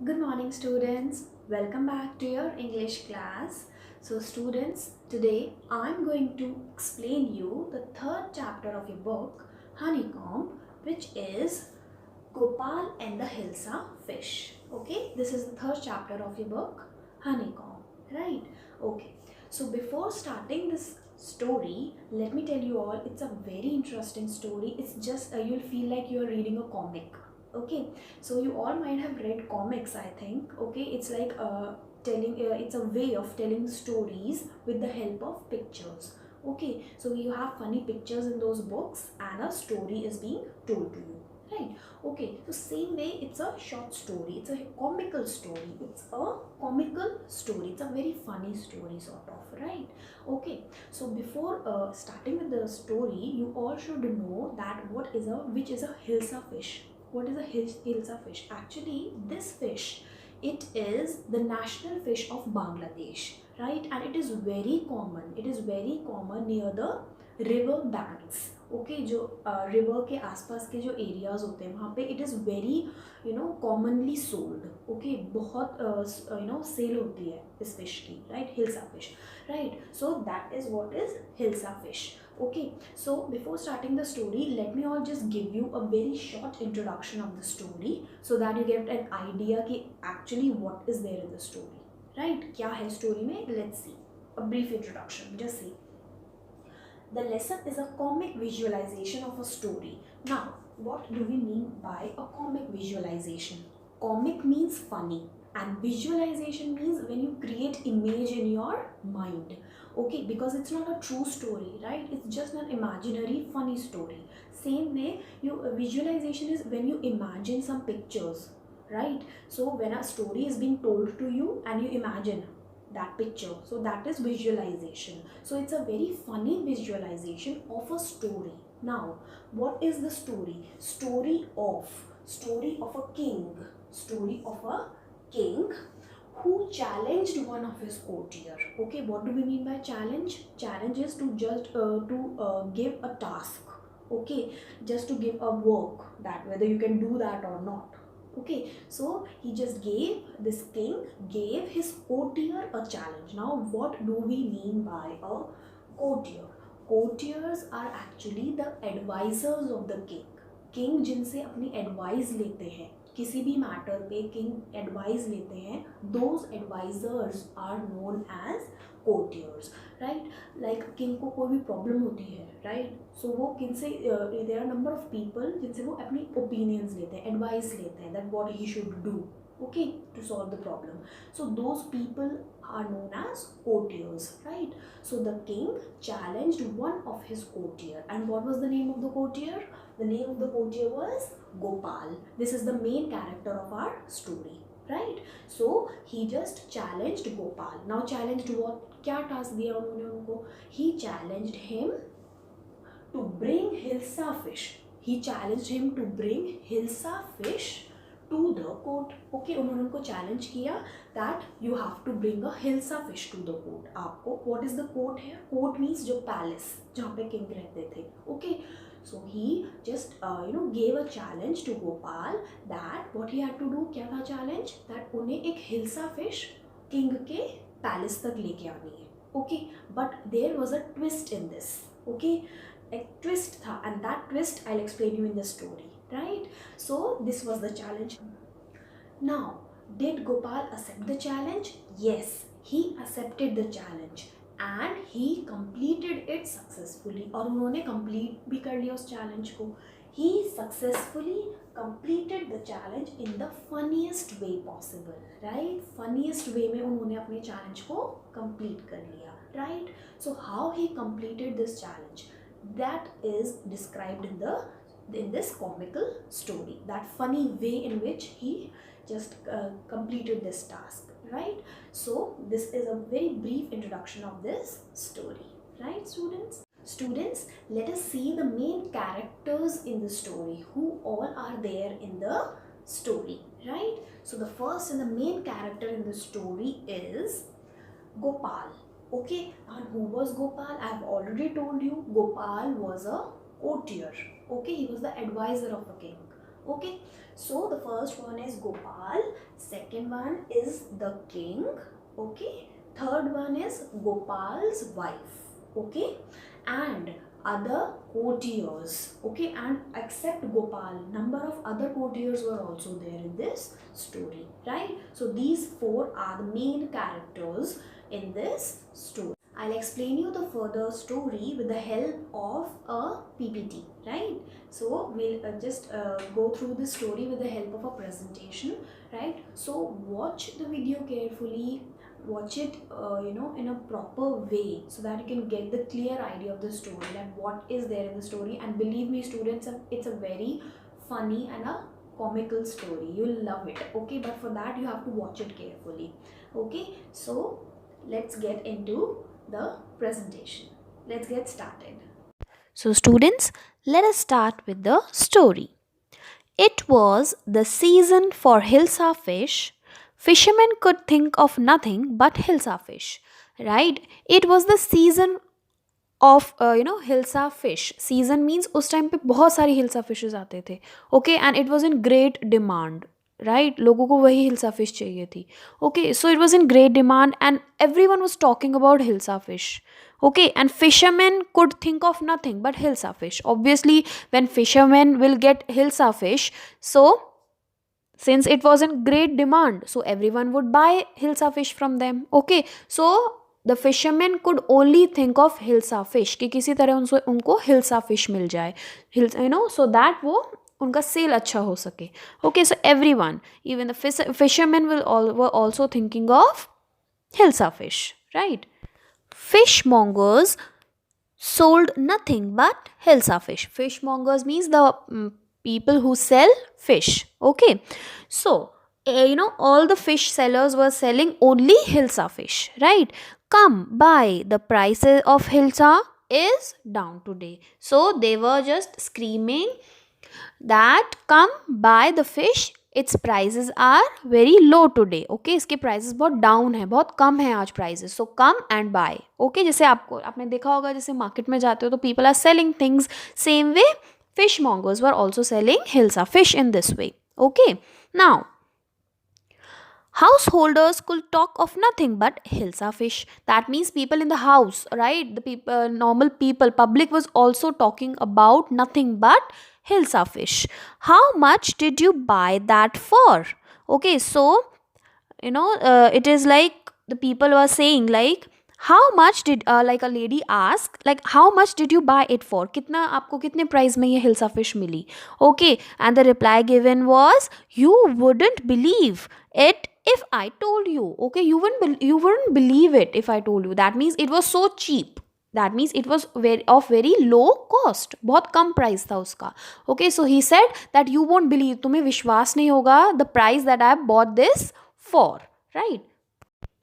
Good morning, students. Welcome back to your English class. So, students, today I'm going to explain you the third chapter of your book, Honeycomb, which is Gopal and the Hilsa Fish. Okay, this is the third chapter of your book, Honeycomb, right? Okay, so before starting this story, let me tell you all it's a very interesting story. It's just you'll feel like you're reading a comic. Okay, so you all might have read comics, I think. Okay, it's like it's a way of telling stories with the help of pictures. Okay, so you have funny pictures in those books and a story is being told to you, right? Okay, so same way it's a short story, it's a comical story, it's a comical story, it's a very funny story sort of, right? Okay, so before starting with the story, you all should know that which is a hilsa fish. What is a hilsa fish? Actually, this fish, it is the national fish of Bangladesh, right? And it is very common, it is very common near the river banks. Okay जो river के आसपास के जो areas होते हैं वहाँ पे it is very commonly sold. Okay, बहुत सेल होती है इस फिश की, right? Hilsa fish, right? So that is what is hilsa fish. Okay, so before starting the story, let me all just give you a very short introduction of the story so that you get an idea कि actually what is there in the story, right? क्या है story में? Let's see. A brief introduction, just see. The lesson is a comic visualization of a story. Now, what do we mean by a comic visualization? Comic means funny and visualization means when you create image in your mind. Okay, because it's not a true story, right? It's just an imaginary funny story. Same way, visualization is when you imagine some pictures, right? So when a story is being told to you and you imagine that picture, so that is visualization. So it's a very funny visualization of a story. Now, what is the story? Story of a king. Story of a king who challenged one of his courtier. Okay, what do we mean by challenge? Challenge is to just give a task. Okay, just to give a work, that whether you can do that or not. Okay, so he just gave, this king gave his courtier a challenge. Now, what do we mean by a courtier? Courtiers are actually the advisors of the king. King जिनसे अपनी advice लेते हैं किसी भी matter पे, king advice लेते हैं, those advisers are known as courtiers, right? Like king को कोई भी प्रॉब्लम होती है, राइट? सो वो किन से, there are number of people जिनसे वो अपनी ओपिनियंस लेते हैं, एडवाइस लेते हैं that what he should do, okay, to solve the problem. So those people are known as courtiers, right? So the king challenged one of his courtier, and what was the name of the courtier? The name of the courtier was Gopal. This is the main character of our story, right? So he just challenged Gopal. Now challenged what? क्या task दिया उन्होंने उनको? He challenged him to bring hilsa fish. He challenged him to bring hilsa fish to the court. Okay, उन्होंने उनको challenge किया that you have to bring a hilsa fish to the court. आपको, what is the court here? Court means जो palace जहाँ पे king रहते थे. Okay, so he just gave a challenge to Gopal that what he had to do. क्या था challenge? That उन्हें एक hilsa fish king के palace तक लेके आनी है. Okay, but there was a twist in this. Okay, एक twist था, and that twist I'll explain you in the story, right? So this was the challenge. Now, did Gopal accept the challenge? Yes, he accepted the challenge and he completed it successfully. और उन्होंने complete भी कर लिया उस challenge को. He successfully completed the challenge in the funniest way possible, right? Funniest way में उन्होंने अपने challenge को complete कर लिया, right? So how he completed this challenge? That is described in this comical story, that funny way in which he just completed this task, right? So this is a very brief introduction of this story, right, students? Let us see the main characters in the story, who all are there in the story, right? So the first and the main character in the story is Gopal. Okay, and who was Gopal? I have already told you Gopal was a courtier. Okay, he was the advisor of a king. Okay, so the first one is Gopal, second one is the king, okay, third one is Gopal's wife, okay, and other courtiers, okay, and except Gopal, number of other courtiers were also there in this story, right? So these four are the main characters in this story. I'll explain you the further story with the help of a PPT, right? So we'll just go through the story with the help of a presentation, right? So watch the video carefully, watch it in a proper way, so that you can get the clear idea of the story and what is there in the story. And believe me students, it's a very funny and a comical story, you'll love it, okay? But for that you have to watch it carefully, okay? So let's get into the presentation. Let's get started. So, students, let us start with the story. It was the season for Hilsa fish. Fishermen could think of nothing but Hilsa fish, right? It was the season of Hilsa fish. Season means उस time पे बहुत सारी Hilsa fishes आते थे. Okay, and it was in great demand. Right, लोगों को वही hilsa fish चाहिए थी. Okay, so it was in great demand and everyone was talking about hilsa fish. Okay, and fishermen could think of nothing but hilsa fish. Obviously, when fishermen will get hilsa fish, so since it was in great demand, so everyone would buy hilsa fish from them. Okay, so the fishermen could only think of hilsa fish कि किसी तरह उनको hilsa fish मिल जाए, so that वो उनका cell अच्छा हो सके. Okay, so everyone, even the fishermen were also thinking of hilsa fish, right? Fishmongers sold nothing but hilsa fish. Fishmongers means the people who sell fish. Okay, so all the fish sellers were selling only hilsa fish, right? Come buy, the prices of hilsa is down today. So they were just screaming that come buy the fish, its prices are very low today. Okay, इसके prices बहुत down है, बहुत कम है आज prices, so come and buy. Okay, जैसे आपने देखा होगा, जैसे market में जाते हो तो people are selling things, same way fishmongers were also selling hilsa fish in this way. Okay, now householders could talk of nothing but hilsa fish. That means people in the house, right? The people, normal people, public was also talking about nothing but hilsa fish. How much did you buy that for? Okay, so it is like the people were saying like, how much did like a lady ask, like how much did you buy it for, कितना आपको कितने price में ये hilsa fish मिली. Okay, and the reply given was, you wouldn't believe it if I told you. Okay, you wouldn't believe it if I told you. That means it was so cheap. That means it was very low cost. बहुत कम price था उसका. Okay, so he said that you won't believe, तुम्हें विश्वास नहीं होगा the price that I bought this for, right?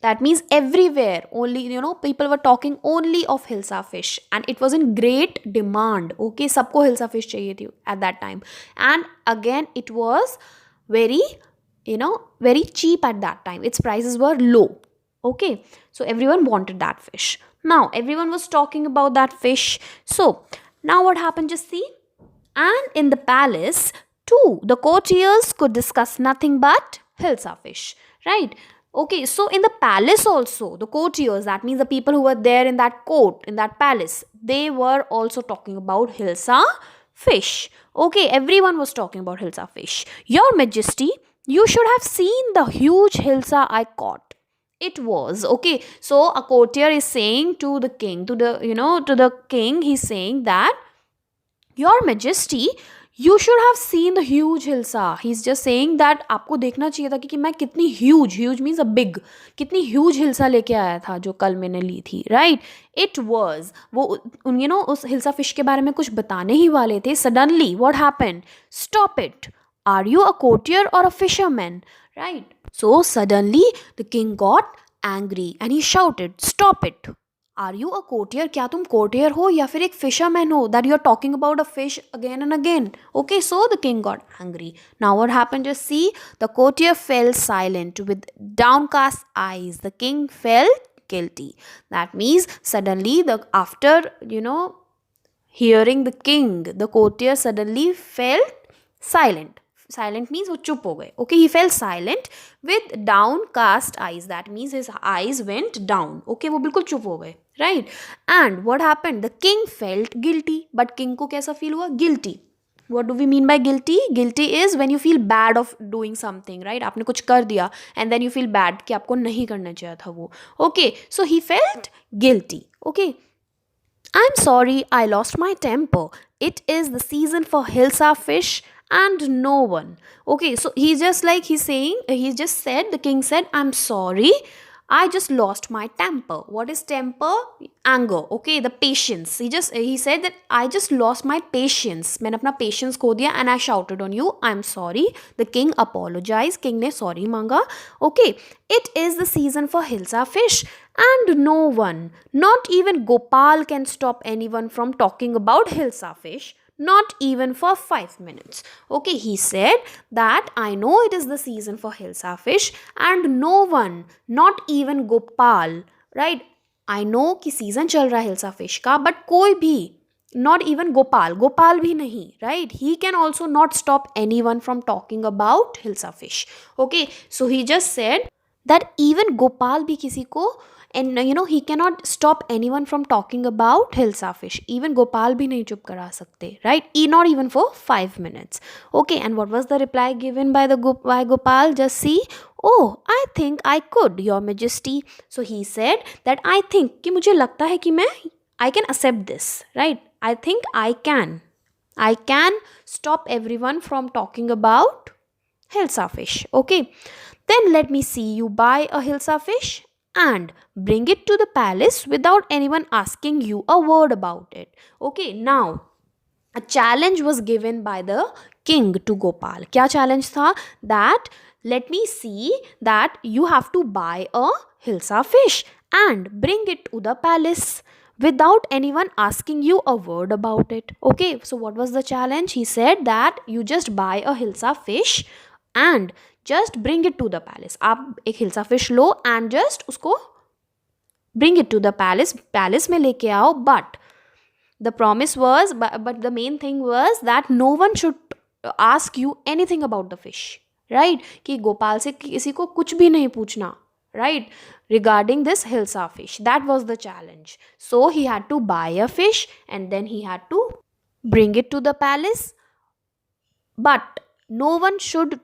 That means everywhere only people were talking only of hilsa fish and it was in great demand. Okay, सबको hilsa fish चाहिए थी at that time, and again it was very very cheap at that time. Its prices were low. Okay, so everyone wanted that fish. Now everyone was talking about that fish. So now what happened, just see. And in the palace too, the courtiers could discuss nothing but hilsa fish, right? Okay, so in the palace also, the courtiers, that means the people who were there in that court, in that palace, they were also talking about hilsa fish. Okay, everyone was talking about hilsa fish. Your Majesty, you should have seen the huge hilsa I caught. It was okay. So a courtier is saying to the king, to the king, he's saying that, Your Majesty, you should have seen the huge hilsa. He's just saying that आपको देखना चाहिए था कि मैं कितनी huge means a big, कितनी huge hilsa लेके आया था जो कल मैंने ली थी, right? It was, वो उस hilsa fish के बारे में कुछ बताने ही वाले थे. Suddenly, what happened? Stop it. Are you a courtier or a fisherman? Right? So suddenly the king got angry and he shouted, Stop it. Are you a courtier? क्या तुम courtier हो या फिर एक fisherman हो that you are talking about a fish again and again? Okay, so the king got angry. Now what happened? Just see, the courtier fell silent with downcast eyes. The king felt guilty. That means suddenly after hearing the king, the courtier suddenly felt silent. Silent means वो चुप हो गए. Okay, he fell silent with downcast eyes. That means his eyes went down. Okay, वो बिल्कुल चुप हो गए. Right? And what happened? The king felt guilty. But king को कैसा feel हुआ? Guilty. What do we mean by guilty? Guilty is when you feel bad of doing something, right? आपने कुछ कर दिया and then you feel bad कि आपको नहीं करना चाहिए था वो. Okay, so he felt guilty. Okay. I'm sorry, I lost my temper. It is the season for Hilsa fish and no one. Okay, so he's just like he just said, the king said, I'm sorry, I just lost my temper. What is temper? Anger. Okay, the patience. He said that I just lost my patience. मैंने अपना patience खो दिया and I shouted on you. I'm sorry. The king apologized. King ने sorry मांगा. Okay, it is the season for Hilsa fish and no one, not even Gopal can stop anyone from talking about Hilsa fish. Not even for 5 minutes. Okay, he said that I know it is the season for Hilsa fish and no one, not even Gopal, right? I know कि season चल रहा है Hilsa fish का, but कोई भी, not even Gopal भी नहीं, right? He can also not stop anyone from talking about Hilsa fish. Okay, so he just said that even Gopal भी किसी को, and he cannot stop anyone from talking about Hilsa fish. Even Gopal bhi nahi chup kara sakte, right? Not even for 5 minutes. Okay, and what was the reply given by Gopal? Just see. Oh, I think I could, Your Majesty. So he said that I think कि मुझे लगता है कि I can accept this, right? I think I can stop everyone from talking about Hilsa fish. Okay, then let me see you buy a Hilsa fish and bring it to the palace without anyone asking you a word about it. Okay, now a challenge was given by the king to Gopal. Kya challenge tha? That let me see that you have to buy a Hilsa fish and bring it to the palace without anyone asking you a word about it. Okay, so what was the challenge? He said that you just buy a Hilsa fish and just bring it to the palace. आप एक hilsa fish low and just उसको bring it to the palace में लेके आओ. But the promise was, but the main thing was that no one should ask you anything about the fish, right? कि गोपाल से किसी को कुछ भी नहीं पूछना, right? Regarding this Hilsa fish. That was the challenge. So he had to buy a fish and then he had to bring it to the palace. But no one should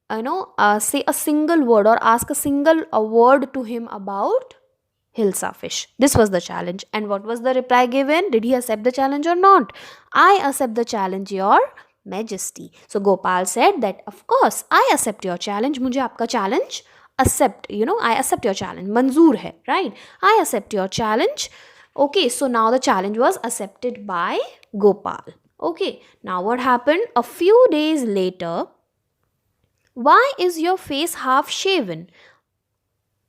say a single word or ask a single word to him about Hilsa fish. This was the challenge. And what was the reply given? Did he accept the challenge or not? I accept the challenge, Your Majesty. So Gopal said that, of course, I accept your challenge. मुझे आपका challenge accept, I accept your challenge. मंजूर है, right? I accept your challenge. Okay, so now the challenge was accepted by Gopal. Okay, now what happened? A few days later, why is your face half shaven?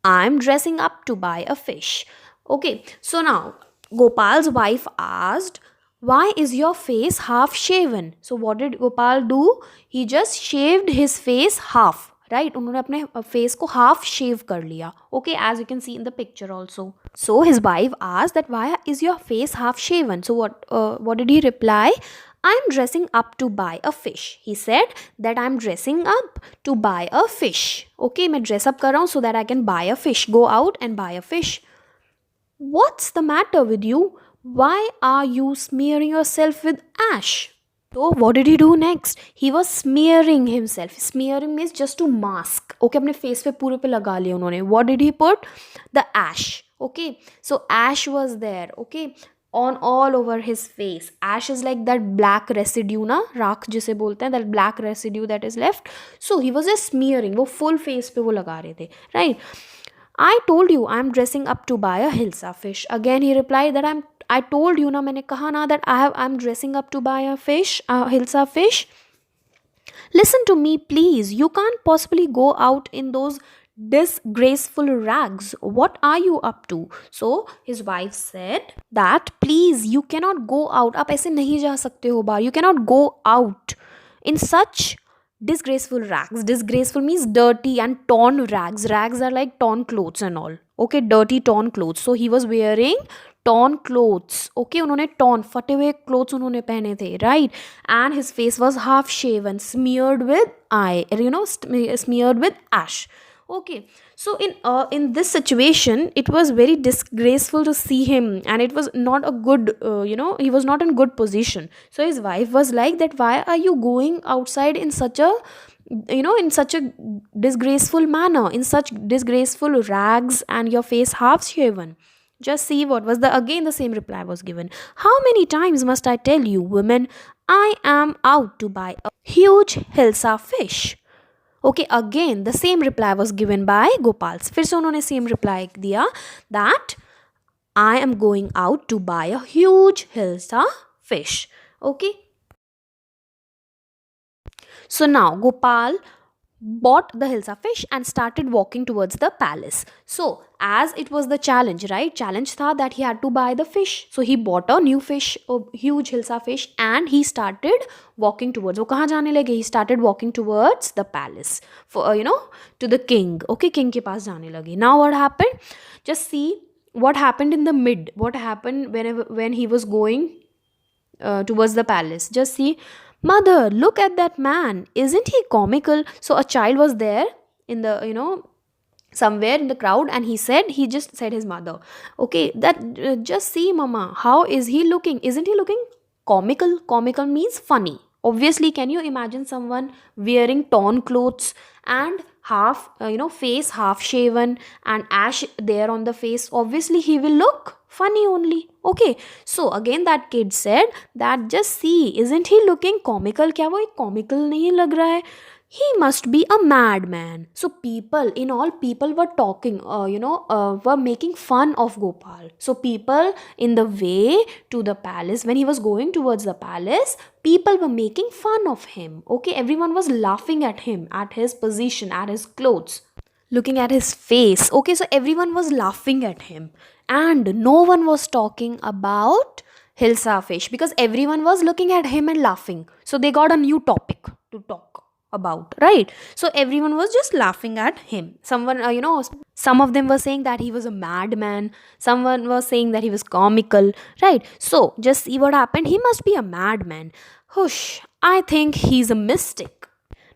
I'm dressing up to buy a fish. Okay, so now Gopal's wife asked, why is your face half shaven? So what did Gopal do? He just shaved his face half, right? उन्होंने अपने face को half shave कर लिया. Okay, as you can see in the picture also. So his wife asked that why is your face half shaven? So what did he reply? I'm dressing up to buy a fish. He said that I'm dressing up to buy a fish. Okay, मैं dress up कर रहा हूँ so that I can buy a fish. Go out and buy a fish. What's the matter with you? Why are you smearing yourself with ash? So what did he do next? He was smearing himself. Smearing means just to mask. Okay, अपने face पे पूरे पे लगा लिया उन्होंने. What did he put? The ash. Okay, so ash was there. Okay, on all over his face. Ash is like that black residue ना, राख जिसे बोलते हैं, that black residue that is left. So he was just smearing. वो full face पे वो लगा रहे थे, right? I told you I'm dressing up to buy a Hilsa fish. Again he replied that I told you ना, मैंने कहा ना that I'm dressing up to buy a fish, a Hilsa fish. Listen to me please. You can't possibly go out in those disgraceful rags. What are you up to? So his wife said that please you cannot go out. आप ऐसे नहीं जा सकते हो बाहर. You cannot go out in such disgraceful rags. Disgraceful means dirty and torn rags. Rags are like torn clothes and all. Okay, dirty torn clothes. So he was wearing torn clothes. Okay, उन्होंने torn, फटे हुए clothes उन्होंने पहने थे, right? And his face was half shaven, smeared with smeared with ash. Okay, so in this situation it was very disgraceful to see him, and it was not a good he was not in good position. So his wife was like that, why are you going outside in such a in such a disgraceful manner, in such disgraceful rags, and your face half shaven? Just see what was the again the same reply was given. How many times must I tell you, women, I am out to buy a huge hilsa fish? Okay, again the same reply was given by Gopal. फिर से उन्होंने same reply दिया that I am going out to buy a huge hilsa fish. Okay, so now Gopal bought the hilsa fish and started walking towards the palace. So as it was the challenge, right? Challenge tha that he had to buy the fish. So he bought a new fish, a huge hilsa fish, and he started walking towards. वो कहाँ जाने लगे? He started walking towards the palace for to the king. Okay, king के पास जाने लगे. Now what happened? Just see what happened in the mid. What happened when he was going towards the palace? Just see. Mother, look at that man. Isn't he comical? So a child was there in the, somewhere in the crowd, and he just said his mother, okay, that just see, mama, how is he looking? Isn't he looking comical? Comical means funny. Obviously, can you imagine someone wearing torn clothes and half, face half shaven and ash there on the face? Obviously, he will look funny only. Okay, so again that kid said that just see, isn't he looking comical? क्या वो एक comical नहीं लग रहा है? He must be a madman. So people were talking, were making fun of Gopal. So people in the way to the palace, when he was going towards the palace, people were making fun of him. Okay, everyone was laughing at him, at his position, at his clothes, looking at his face. Okay, so everyone was laughing at him, and no one was talking about hilsa fish because everyone was looking at him and laughing. So they got a new topic to talk about, right? So everyone was just laughing at him. Someone, some of them were saying that he was a madman, someone was saying that he was comical, right? So just see what happened. He must be a madman. Hush, I think he's a mystic.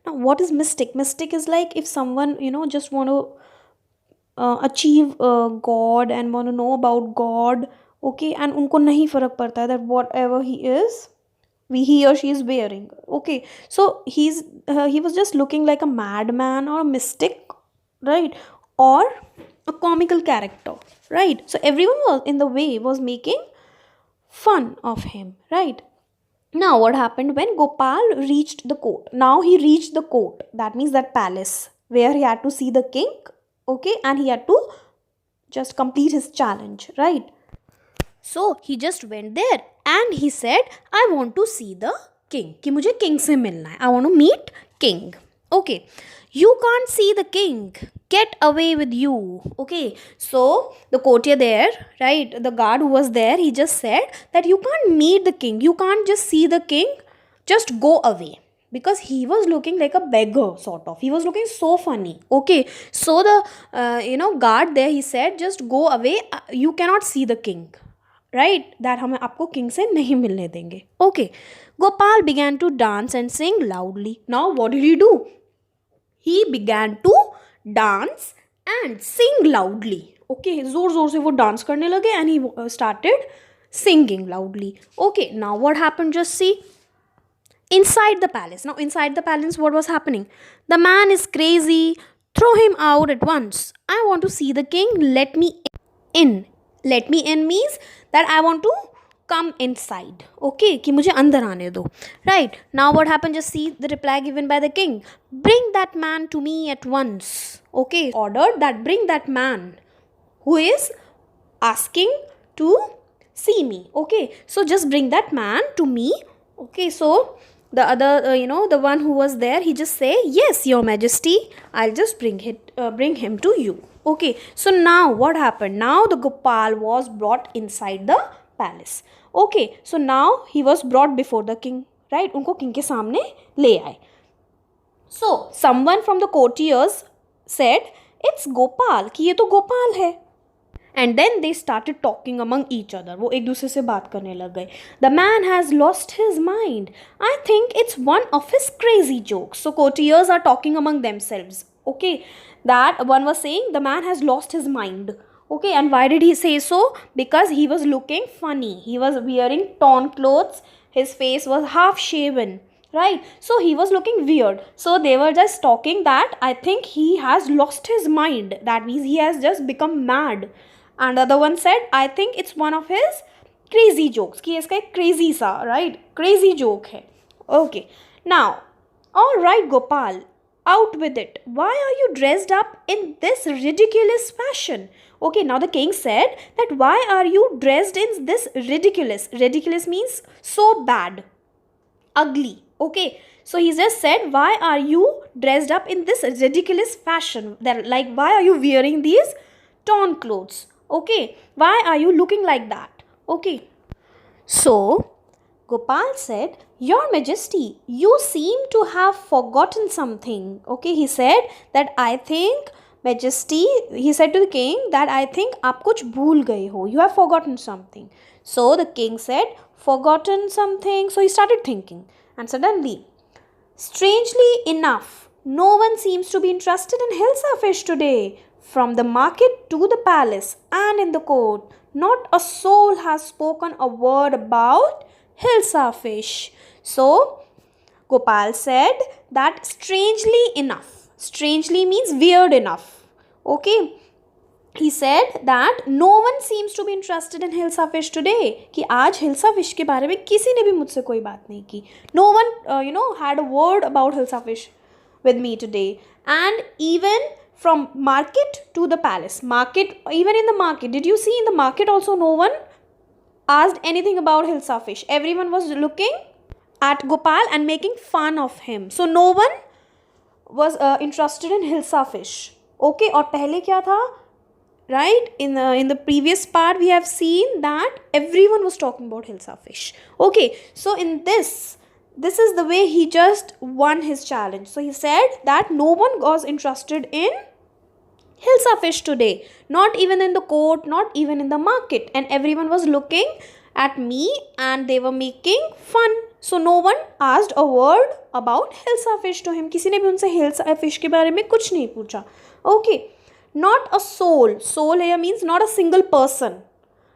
Now what is mystic? Mystic is like if someone just want to achieve God and want to know about God. Okay, and उनको नहीं फर्क पड़ता है that whatever he or she is wearing. Okay, so he was just looking like a madman or a mystic, right? Or a comical character, right? So everyone was in the way was making fun of him, right? Now what happened when Gopal reached the court? Now he reached the court, that means that palace where he had to see the king. Okay, and he had to just complete his challenge, right? So he just went there and he said, I want to see the king. कि मुझे king से मिलना है. I want to meet king. Okay, you can't see the king. Get away with you. Okay, so the courtier there, right, the guard who was there, he just said that you can't meet the king. You can't just see the king. Just go away. Because he was looking like a beggar, sort of. He was looking so funny. Okay, so the guard there, he said, just go away. You cannot see the king, right? That हम आपको king से नहीं मिलने देंगे. Okay, Gopal began to dance and sing loudly. Now what did he do? He began to dance and sing loudly. Okay, जोर जोर से वो dance करने लगे and he started singing loudly. Okay, now what happened? Just see. Inside the palace. Now, inside the palace, what was happening? The man is crazy. Throw him out at once. I want to see the king. Let me in. Let me in means that I want to come inside. Okay, कि मुझे अंदर आने दो. Right. Now, what happened? Just see the reply given by the king. Bring that man to me at once. Okay, ordered that bring that man who is asking to see me. Okay, so just bring that man to me. Okay, so the other, the one who was there, he just say, yes, your majesty, I'll just bring him to you. Okay, so now what happened? Now the Gopal was brought inside the palace. Okay, so now he was brought before the king, right? उनको king के सामने ले आए. So someone from the courtiers said, it's Gopal, कि ये तो गोपाल है. And then they started talking among each other. वो एक दूसरे से बात करने लग गए. The man has lost his mind. I think it's one of his crazy jokes. So courtiers are talking among themselves. Okay, that one was saying the man has lost his mind. Okay, and why did he say so? Because he was looking funny. He was wearing torn clothes. His face was half shaven. Right, so he was looking weird. So they were just talking that I think he has lost his mind. That means he has just become mad. And the other one said, I think it's one of his crazy jokes. कि इसका एक crazy सा, right? Crazy joke है. Okay. Now, all right, Gopal, out with it. Why are you dressed up in this ridiculous fashion? Okay, now the king said that why are you dressed in this ridiculous? Ridiculous means so bad, ugly. Okay, so he just said, why are you dressed up in this ridiculous fashion? That, like, why are you wearing these torn clothes? Okay, why are you looking like that? Okay, so Gopal said, your majesty, you seem to have forgotten something. Okay, he said that I think, majesty, he said to the king that I think आप कुछ भूल गए हो. You have forgotten something. So the king said, forgotten something. So he started thinking, and suddenly, strangely enough, no one seems to be interested in Hilsa fish today. From the market to the palace and in the court, not a soul has spoken a word about Hilsa fish. So Gopal said that strangely means weird enough. Okay, he said that no one seems to be interested in Hilsa fish today. कि आज Hilsa fish के बारे में किसी ने भी मुझसे कोई बात नहीं की. No one had a word about Hilsa fish with me today. And even from market to the palace, even in the market, did you see in the market also no one asked anything about Hilsa fish? Everyone was looking at Gopal and making fun of him. So no one was interested in Hilsa fish. Okay, और पहले क्या था? Right, in the previous part we have seen that everyone was talking about Hilsa fish. Okay, so in this is the way he just won his challenge. So he said that no one was interested in Hilsa fish today, not even in the court, not even in the market, and everyone was looking at me and they were making fun. So no one asked a word about Hilsa fish to him. किसी ने भी उनसे Hilsa fish के बारे में कुछ नहीं पूछा. Okay, not a soul here means not a single person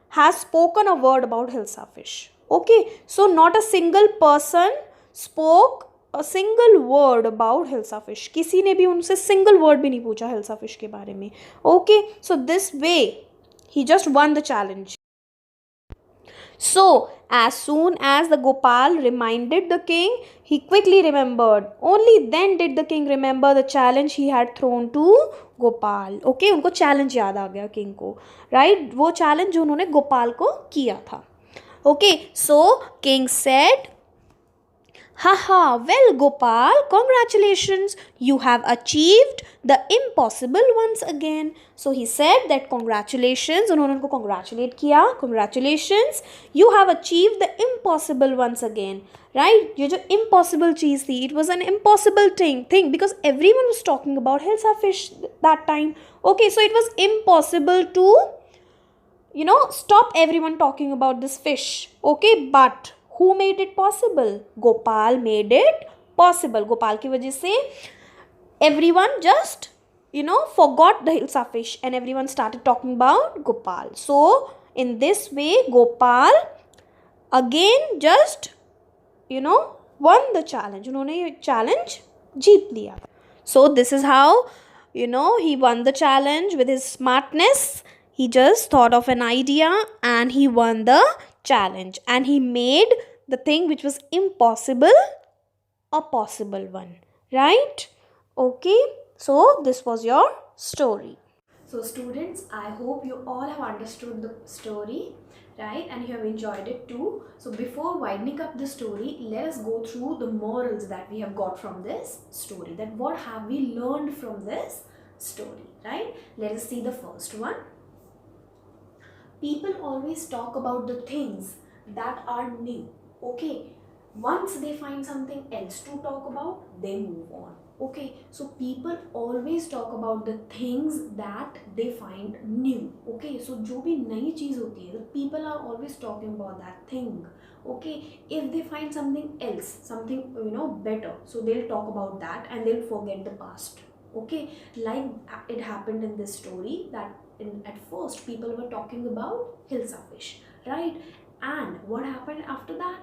has spoken a word about Hilsa fish. Okay, so not a single person spoke a single word about Hilsa fish. किसी ने भी उनसे single word भी नहीं पूछा Hilsa fish के बारे में. Okay, so this way he just won the challenge. So as soon as the Gopal reminded the king, he quickly remembered. Only then did the king remember the challenge he had thrown to Gopal. Okay, उनको challenge याद आ गया king को, right? वो challenge जो उन्होंने गोपाल को किया था. Okay, so king said, haha, well Gopal, congratulations, you have achieved the impossible once again. So he said that congratulations, उन्होंने उनको congratulate किया, congratulations, you have achieved the impossible once again. Right, ये जो impossible चीज़ थी, it was an impossible thing because everyone was talking about Hilsa fish that time. Okay, so it was impossible to stop everyone talking about this fish. Okay, but who made it possible? Gopal made it possible. Gopal की वजह से everyone just forgot the Hilsa fish and everyone started talking about Gopal. So in this way Gopal again just won the challenge. उन्होंने ये challenge जीत लिया. So this is how he won the challenge with his smartness. He just thought of an idea and he won the challenge, and he made the thing which was impossible a possible one. Right? Okay, so this was your story. So students, I hope you all have understood the story, right, and you have enjoyed it too. So before winding up the story, let us go through the morals that we have got from this story, that what have we learned from this story, right? Let us see the first one. People always talk about the things that are new. Okay, once they find something else to talk about, they move on. Okay, so people always talk about the things that they find new. Okay, so जो भी नई चीज़ होती है, the people are always talking about that thing. Okay, if they find something else, something better, so they'll talk about that and they'll forget the past. Okay, like it happened in this story that at first people were talking about Hilsa fish, right? And what happened after that?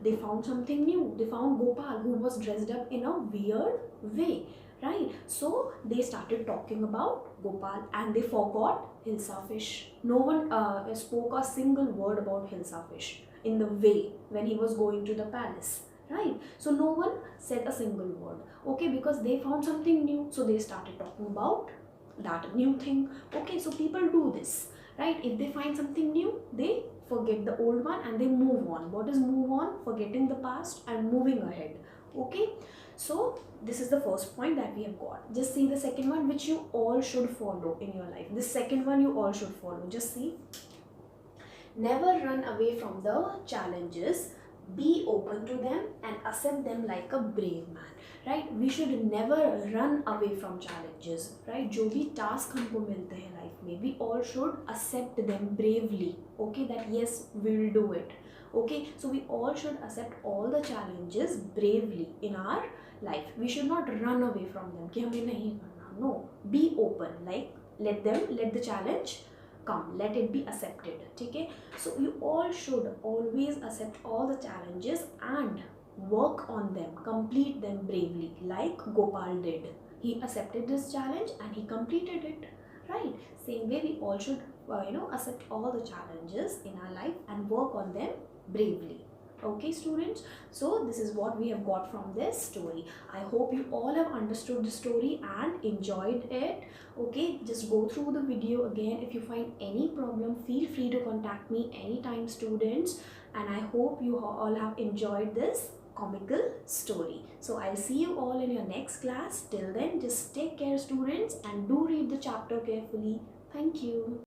They found something new. They found Gopal, who was dressed up in a weird way, right? So they started talking about Gopal and they forgot Hilsa fish. No one spoke a single word about Hilsa fish in the way when he was going to the palace, right? So no one said a single word, okay, because they found something new. So they started talking about that new thing. Okay, so people do this, right? If they find something new, they forget the old one and they move on. What is move on? Forgetting the past and moving ahead. Okay, so this is the first point that we have got. Just see the second one, which you all should follow in your life. The second one you all should follow. Just see. Never run away from the challenges. Be open to them and accept them like a brave man. Right? We should never run away from challenges. Right? जो भी task हमको मिलते हैं life में, we all should accept them bravely. Okay, that yes, we will do it. Okay, so we all should accept all the challenges bravely in our life. We should not run away from them कि हमें नहीं करना. No, be open. Like let the challenge come, let it be accepted. Okay, so you all should always accept all the challenges and work on them, complete them bravely, like Gopal did. He accepted this challenge and he completed it, right? Same way we all should accept all the challenges in our life and work on them bravely. Okay, students, so this is what we have got from this story. I hope you all have understood the story and enjoyed it. Okay, just go through the video again. If you find any problem, feel free to contact me anytime, students, and I hope you all have enjoyed this comical story. So I'll see you all in your next class. Till then, just take care, students, and do read the chapter carefully. Thank you.